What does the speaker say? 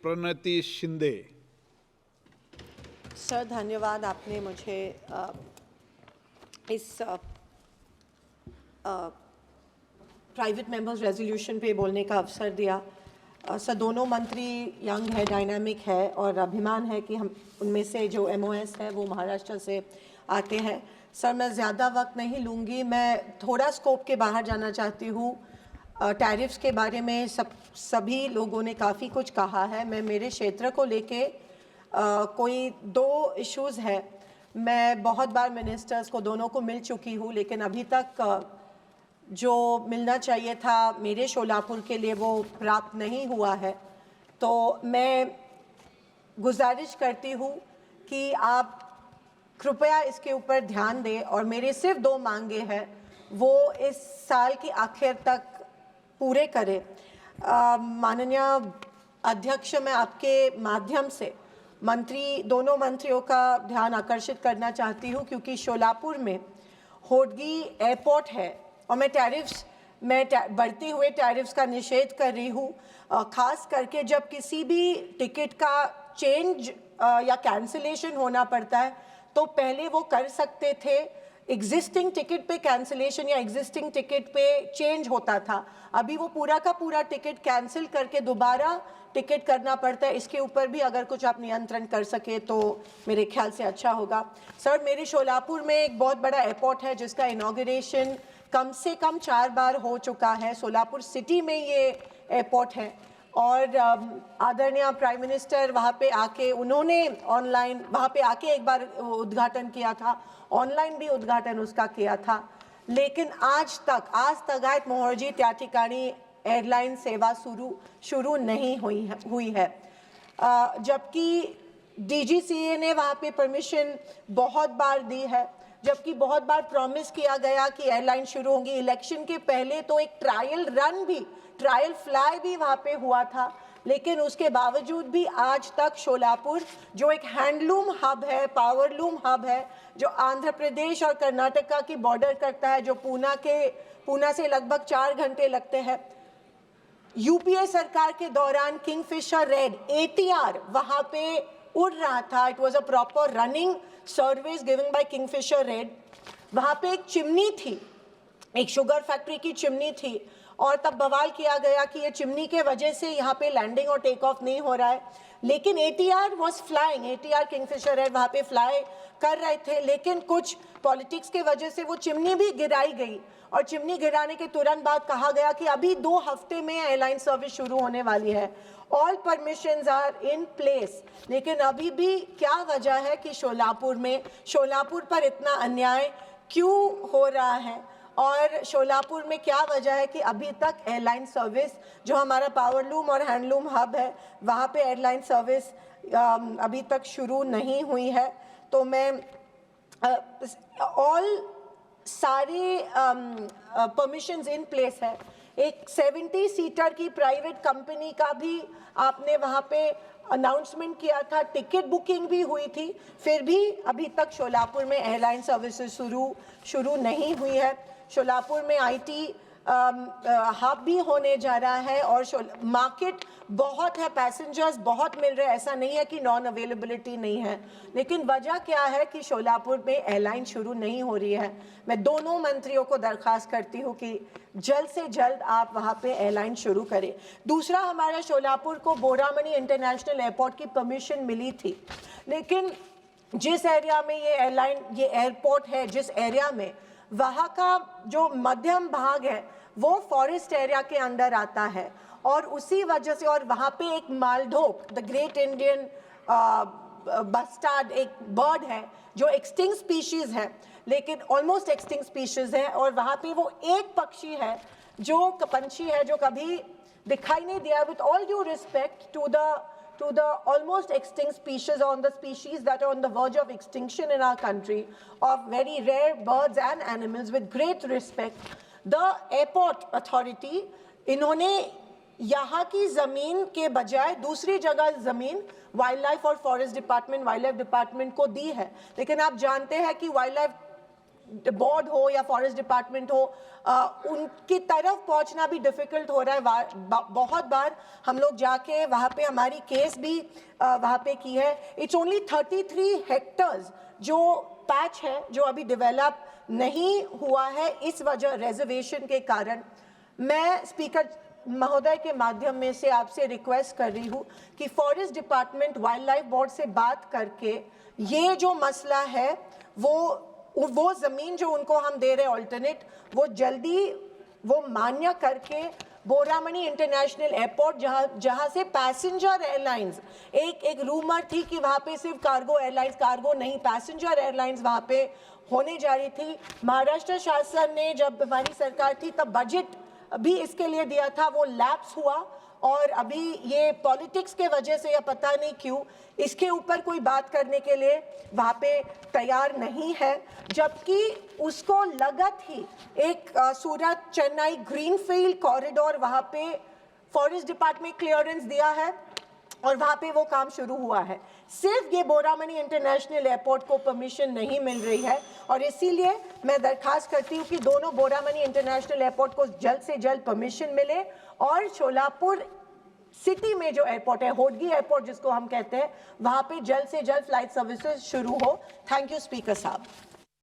Pranati Shinde. Sir धन्यवाद, आपने मुझे इस प्राइवेट मेंबर्स रेजोल्यूशन पे बोलने का अवसर दिया। सर दोनों मंत्री यंग है, डायनामिक है और अभिमान है कि हम उनमें से जो MOS है वो महाराष्ट्र से आते हैं। सर मैं ज़्यादा वक्त नहीं लूँगी, मैं थोड़ा स्कोप के बाहर जाना चाहती हूँ। टैरिफ्स के बारे में सभी लोगों ने काफ़ी कुछ कहा है। मैं मेरे क्षेत्र को लेके कोई 2 इश्यूज़ है। मैं बहुत बार मिनिस्टर्स को दोनों को मिल चुकी हूँ, लेकिन अभी तक जो मिलना चाहिए था मेरे शोलापुर के लिए वो प्राप्त नहीं हुआ है। तो मैं गुजारिश करती हूँ कि आप कृपया इसके ऊपर ध्यान दें और मेरे सिर्फ 2 मांगे हैं वो इस साल की आखिर तक पूरे करें। माननीय अध्यक्ष, मैं आपके माध्यम से दोनों मंत्रियों का ध्यान आकर्षित करना चाहती हूँ, क्योंकि शोलापुर में होडगी एयरपोर्ट है और मैं बढ़ते हुए टैरिफ्स का निषेध कर रही हूँ। खास करके जब किसी भी टिकट का चेंज या कैंसिलेशन होना पड़ता है तो पहले वो कर सकते थे, एग्जिस्टिंग टिकट पे कैंसिलेशन या एग्जिस्टिंग टिकट पे चेंज होता था। अभी वो पूरा का पूरा टिकट कैंसिल करके दोबारा टिकट करना पड़ता है। इसके ऊपर भी अगर कुछ आप नियंत्रण कर सके तो मेरे ख्याल से अच्छा होगा। सर मेरे शोलापुर में एक बहुत बड़ा एयरपोर्ट है जिसका इनॉग्रेशन कम से कम 4 बार हो चुका है। सोलापुर सिटी में ये एयरपोर्ट है और आदरणीय प्राइम मिनिस्टर वहाँ पे आके उन्होंने ऑनलाइन वहाँ पे आके एक बार उद्घाटन किया था, ऑनलाइन भी उद्घाटन उसका किया था, लेकिन आज तक मोहर्जी त्या ठिकाणी एयरलाइन सेवा शुरू नहीं हुई है। जबकि DGCA ने वहाँ पे परमिशन बहुत बार दी है, जबकि बहुत बार प्रॉमिस किया गया कि एयरलाइन शुरू होंगी। इलेक्शन के पहले तो एक ट्रायल फ्लाई भी वहाँ पे हुआ था, लेकिन उसके बावजूद भी आज तक शोलापुर जो एक हैंडलूम हब है, पावरलूम हब है, जो आंध्र प्रदेश और कर्नाटका की बॉर्डर करता है, जो पूना से लगभग 4 घंटे लगते हैं। UPA सरकार के दौरान किंगफिशर रेड ATR वहाँ पे उड़ रहा था। It was a proper running service given by Kingfisher red. वहाँ पे एक चिमनी थी, एक शुगर फैक्ट्री की चिमनी थी और तब बवाल किया गया कि ये चिमनी के वजह से यहाँ पे लैंडिंग और टेक ऑफ नहीं हो रहा है, लेकिन ATR was flying, ATR Kingfisher red वहाँ पे फ्लाई कर रहे थे, लेकिन कुछ पॉलिटिक्स के वजह से वो चिमनी भी गिराई गई और चिमनी गिराने के तुरंत बाद कहा गया कि अभी 2 हफ्ते में एयरलाइन सर्विस शुरू होने वाली है। All permissions are in place, लेकिन अभी भी क्या वजह है कि शोलापुर पर इतना अन्याय क्यों हो रहा है और शोलापुर में क्या वजह है कि अभी तक एयरलाइन सर्विस, जो हमारा पावरलूम और हैंडलूम हब है, वहाँ पे एयरलाइन सर्विस अभी तक शुरू नहीं हुई है। तो मैं सारे परमिशंस इन प्लेस है। एक 70 सीटर की प्राइवेट कंपनी का भी आपने वहाँ पे अनाउंसमेंट किया था, टिकट बुकिंग भी हुई थी, फिर भी अभी तक शोलापुर में एयरलाइन सर्विसेज शुरू नहीं हुई है। शोलापुर में IT हब भी होने जा रहा है और मार्केट बहुत है, पैसेंजर्स बहुत मिल रहे हैं, ऐसा नहीं है कि नॉन अवेलेबिलिटी नहीं है, लेकिन वजह क्या है कि शोलापुर में एयरलाइन शुरू नहीं हो रही है। मैं दोनों मंत्रियों को दरख्वास्त करती हूँ कि जल्द से जल्द आप वहाँ पे एयरलाइन शुरू करें। दूसरा, हमारा शोलापुर को बोरामनी इंटरनेशनल एयरपोर्ट की परमिशन मिली थी, लेकिन जिस एरिया में ये एयरपोर्ट है, जिस एरिया में, वहाँ का जो मध्यम भाग है वो फॉरेस्ट एरिया के अंदर आता है और उसी वजह से, और वहाँ पे एक मालढोक, द ग्रेट इंडियन बस्टार्ड एक बर्ड है जो एक्सटिंक्ट स्पीशीज है, लेकिन ऑलमोस्ट एक्सटिंक्ट स्पीशीज है, और वहाँ पे वो एक पंछी है जो कभी दिखाई नहीं दिया। With all due respect to the almost extinct species, on the species that are on the verge of extinction in our country, of very rare birds and animals, with great respect, the airport authority, इन्होंने यहाँ की ज़मीन के बजाय दूसरी जगह ज़मीन wild life और फॉरेस्ट डिपार्टमेंट को दी है, लेकिन आप जानते हैं कि वाइल्ड लाइफ बोर्ड हो या फॉरेस्ट डिपार्टमेंट हो, उनकी तरफ पहुंचना भी डिफ़िकल्ट हो रहा है। बहुत बार हम लोग जाके वहाँ पे हमारी केस भी वहाँ पे की है। इट्स ओनली 33 हेक्टर्स जो पैच है जो अभी डेवलप नहीं हुआ है, इस वजह रिजर्वेशन के कारण। मैं स्पीकर महोदय के माध्यम में से आपसे रिक्वेस्ट कर रही हूँ कि forest department wild life board से बात करके ये जो मसला है वो ज़मीन जो उनको हम दे रहे हैं ऑल्टरनेट, वो जल्दी वो मान्य करके बोरामणि इंटरनेशनल एयरपोर्ट जहाँ से पैसेंजर एयरलाइंस, एक रूमर थी कि वहाँ पे सिर्फ कार्गो एयरलाइंस, कार्गो नहीं पैसेंजर एयरलाइंस वहाँ पे होने जा रही थी। महाराष्ट्र शासन ने जब हमारी सरकार थी तब बजट भी इसके लिए दिया था, वो लैप्स हुआ और अभी ये पॉलिटिक्स के वजह से या पता नहीं क्यों इसके ऊपर कोई बात करने के लिए वहाँ पे तैयार नहीं है, जबकि उसको लगत ही एक सूरत चेन्नई ग्रीनफील्ड कॉरिडोर वहाँ पे फॉरेस्ट डिपार्टमेंट क्लियरेंस दिया है और वहाँ पे वो काम शुरू हुआ है। सिर्फ ये बोरामणि इंटरनेशनल एयरपोर्ट को परमिशन नहीं मिल रही है और इसीलिए मैं दरखास्त करती हूँ कि दोनों बोरामणि इंटरनेशनल एयरपोर्ट को जल्द से जल्द परमिशन मिले और शोलापुर सिटी में जो एयरपोर्ट है, होडगी एयरपोर्ट जिसको हम कहते हैं, वहाँ पे जल्द से जल्द फ्लाइट सर्विसेज शुरू हो। थैंक यू स्पीकर साहब।